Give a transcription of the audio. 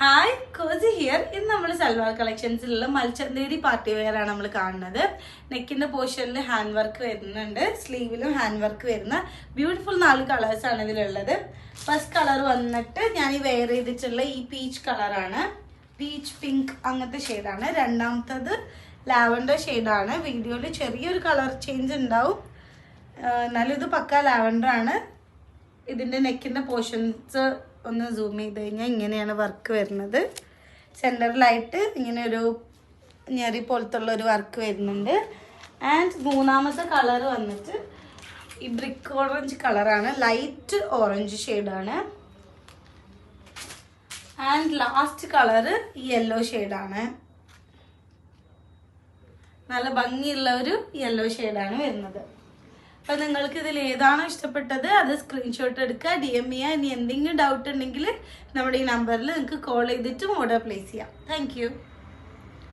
Hi Kosi here. ഇന്ന് നമ്മൾ salwar കളക്ഷൻസിലുള്ള മൽച്ചന്തേരി party wear ആണ് നമ്മൾ കാണുന്നത്. നെക്കിന്റെ പോർഷനിൽ ഹാൻഡ് വർക്ക് വരുന്നുണ്ട്, സ്ലീവിലും ഹാൻഡ് വർക്ക് വരുന്ന ബ്യൂട്ടിഫുൾ 4 കളേഴ്സ് ആണ് ഇതിലുള്ളത്. ഫസ്റ്റ് കളർ വന്നിട്ട് ഞാൻ ഈ വെയർ ചെയ്തിട്ടുള്ള ഈ പീച്ച് കളറാണ്, പീച്ച് പിങ്ക് അങ്ങനത്തെ ഷെയ്ഡാണ്. രണ്ടാമത്തത് ലാവൻഡർ ഷെയ്ഡാണ്. വീഡിയോയിൽ ചെറിയൊരു കളർ ചേഞ്ച് ഉണ്ടാവും, എന്നാലും ഇത് പക്ക ലാവൻഡർ ആണ്. ഇതിൻ്റെ നെക്കിൻ്റെ പോർഷൻസ് ഒന്ന് സൂം ചെയ്ത് കഴിഞ്ഞാൽ ഇങ്ങനെയാണ് വർക്ക് വരുന്നത്. സെൻറ്ററിലായിട്ട് ഇങ്ങനെ ഒരു ഞെറി പോലത്തുള്ള ഒരു വർക്ക് വരുന്നുണ്ട്. ആൻഡ് മൂന്നാമത്തെ കളർ വന്നിട്ട് ഈ ബ്രിക്ക് ഓറഞ്ച് കളറാണ്, ലൈറ്റ് ഓറഞ്ച് ഷെയ്ഡാണ്. ആൻഡ് ലാസ്റ്റ് കളറ് ഈ യെല്ലോ ഷെയ്ഡാണ്. നല്ല ഭംഗിയുള്ള ഒരു യെല്ലോ ഷെയ്ഡാണ് വരുന്നത്. അപ്പം നിങ്ങൾക്ക് ഇതിൽ ഏതാണോ ഇഷ്ടപ്പെട്ടത് അത് സ്ക്രീൻഷോട്ട് എടുക്കുക, DM ചെയ്യുക. ഇനി എന്തെങ്കിലും ഡൗട്ട് ഉണ്ടെങ്കിൽ നമ്മുടെ ഈ നമ്പറിൽ നിങ്ങൾക്ക് കോൾ ചെയ്തിട്ടും ഓർഡർ പ്ലേസ് ചെയ്യാം. താങ്ക്